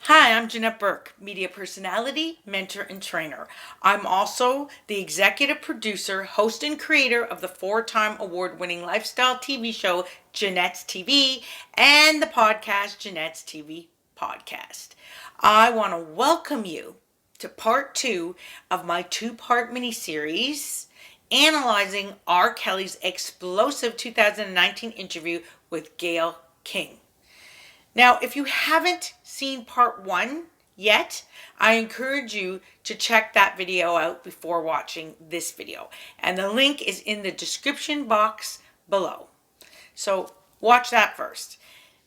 Hi, I'm Janette Burke, media personality, mentor, and trainer. I'm also the executive producer, host, and creator of the four-time award-winning lifestyle TV show, Janette's TV, and the podcast, Janette's TV Podcast. I want to welcome you to part two of my two-part miniseries analyzing R.Kelly's explosive 2019 interview with Gayle King. Now, if you haven't seen part one yet, I encourage you to check that video out before watching this video. And the link is in the description box below. So watch that first.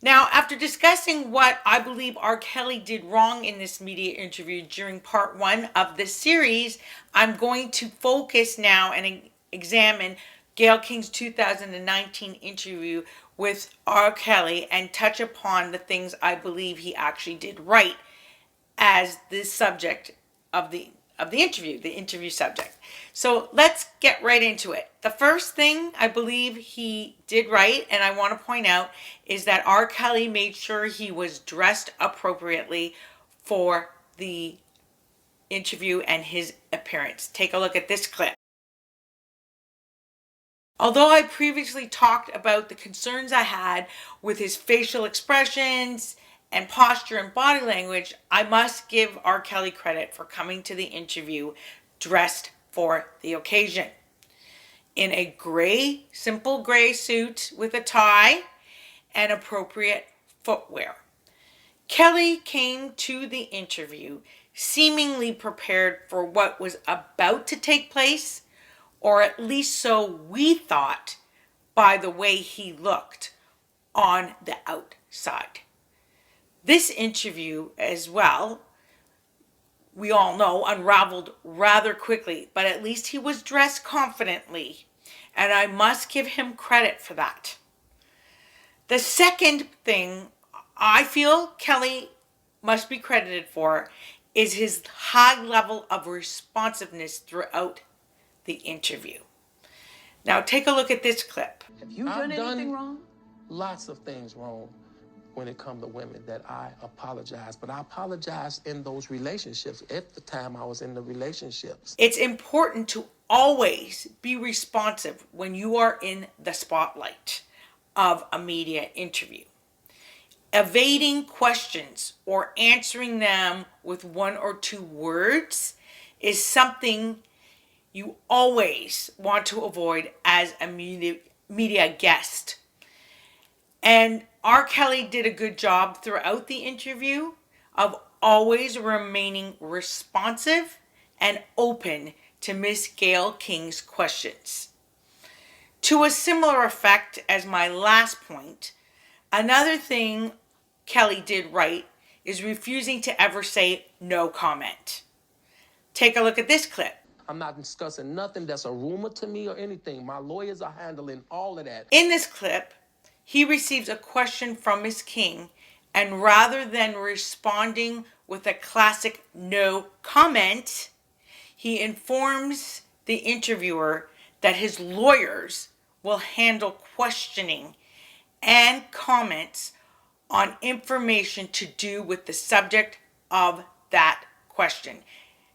Now, after discussing what I believe R.Kelly did wrong in this media interview during part one of this series, I'm going to focus now and examine Gayle King's 2019 interview with R.Kelly and touch upon the things I believe he actually did right as the subject of the interview subject. So let's get right into it. The first thing I believe he did right, and I want to point out, is that R.Kelly made sure he was dressed appropriately for the interview and his appearance. Take a look at this clip. Although I previously talked about the concerns I had with his facial expressions and posture and body language, I must give R.Kelly credit for coming to the interview dressed for the occasion. In a simple gray suit with a tie and appropriate footwear. Kelly came to the interview seemingly prepared for what was about to take place, or at least so we thought by the way he looked on the outside. This interview as well, we all know, unraveled rather quickly, but at least he was dressed confidently, and I must give him credit for that. The second thing I feel Kelly must be credited for is his high level of responsiveness throughout the interview. Now take a look at this clip. Have you done anything wrong? Lots of things wrong when it comes to women that I apologize. But I apologize in those relationships at the time I was in the relationships. It's important to always be responsive when you are in the spotlight of a media interview. Evading questions or answering them with one or two words is something you always want to avoid as a media guest. And R.Kelly did a good job throughout the interview of always remaining responsive and open to Miss Gayle King's questions. To a similar effect as my last point, another thing Kelly did right is refusing to ever say no comment. Take a look at this clip. I'm not discussing nothing that's a rumor to me or anything. My lawyers are handling all of that. In this clip, he receives a question from Miss King, and rather than responding with a classic no comment, he informs the interviewer that his lawyers will handle questioning and comments on information to do with the subject of that question.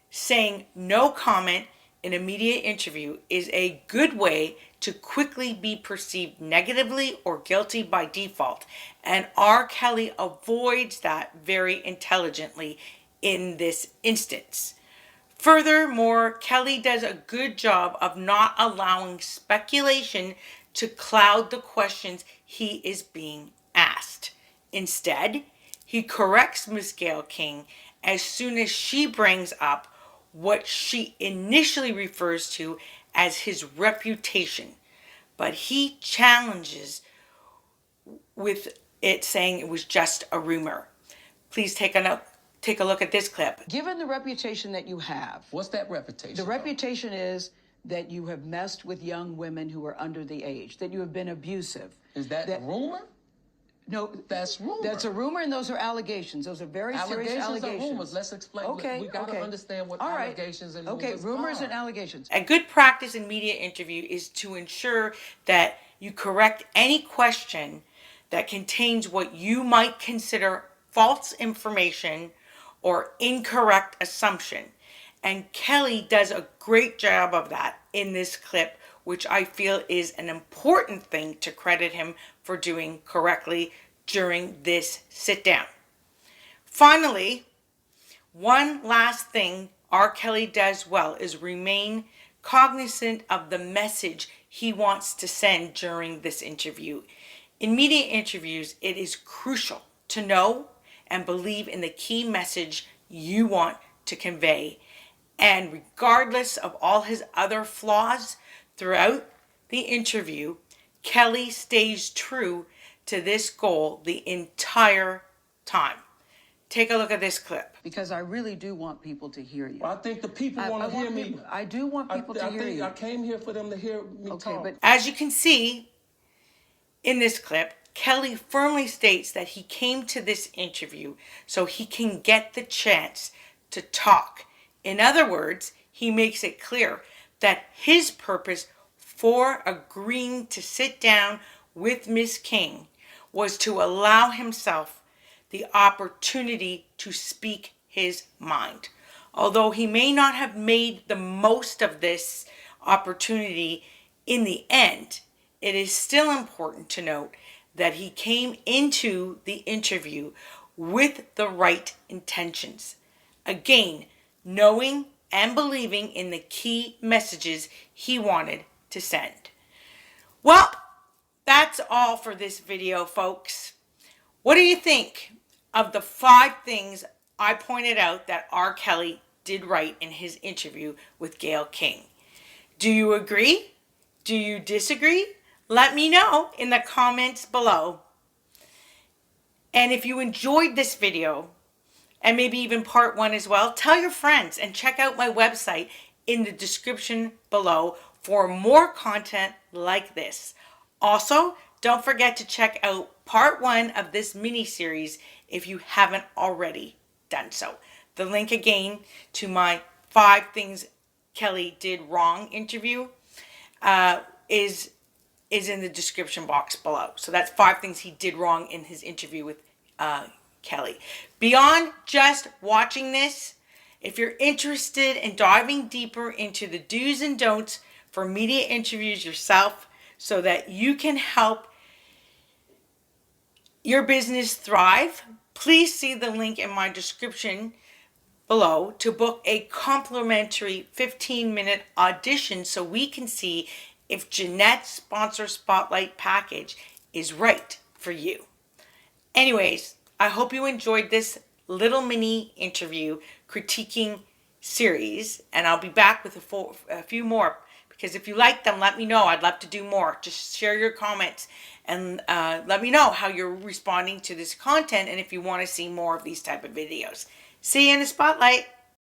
Saying no comment in a media interview is a good way to quickly be perceived negatively or guilty by default, and R.Kelly avoids that very intelligently in this instance. Furthermore, Kelly does a good job of not allowing speculation to cloud the questions he is being asked. Instead, he corrects Miss Gayle King as soon as she brings up what she initially refers to as his reputation, but he challenges with it saying it was just a rumor. Please take a look at this clip. Given the reputation that you have, What's that reputation? the reputation is that you have messed with young women who are under the age, that you have been abusive. Is that rumor? No, That's rumor. That's a rumor, and those are allegations. Those are very serious allegations. Or rumors. Let's explain. Okay, We got to understand what allegations and rumors rumors are. and allegations. A good practice in media interview is to ensure that you correct any question that contains what you might consider false information or incorrect assumption. And Kelly does a great job of that in this clip, which I feel is an important thing to credit him for doing correctly during this sit down. Finally, one last thing R.Kely does well is remain cognizant of the message he wants to send during this interview. In media interviews, it is crucial to know and believe in the key message you want to convey. And regardless of all his other flaws throughout the interview, Kelly stays true to this goal the entire time. Take a look at this clip. Because I really do want people to hear you. I think the people want to hear me. I do want people to hear you. I came here for them to hear me talk. But as you can see in this clip, Kelly firmly states that he came to this interview so he can get the chance to talk. In other words, he makes it clear that his purpose for agreeing to sit down with Miss King was to allow himself the opportunity to speak his mind. Although he may not have made the most of this opportunity in the end, it is still important to note that he came into the interview with the right intentions. Again, knowing and believing in the key messages he wanted to send. Well, that's all for this video, folks. What do you think of the 5 things I pointed out that R.Kely did right in his interview with Gayle King? Do you agree? Do you disagree? Let me know in the comments below. And if you enjoyed this video, and maybe even part 1 as well, tell your friends and check out my website in the description below for more content like this. Also, don't forget to check out part 1 of this mini-series if you haven't already done so. The link again to my 5 things Kelly did wrong interview is in the description box below. So that's 5 things he did wrong in his interview with Kelly. Beyond just watching this, if you're interested in diving deeper into the do's and don'ts for media interviews yourself so that you can help your business thrive, please see the link in my description below to book a complimentary 15-minute audition so we can see if Janette's Sponsor Spotlight package is right for you. Anyways, I hope you enjoyed this little mini interview critiquing series, and I'll be back with a few more, because if you like them, let me know. I'd love to do more. Just share your comments and let me know how you're responding to this content and if you want to see more of these type of videos. See you in the spotlight.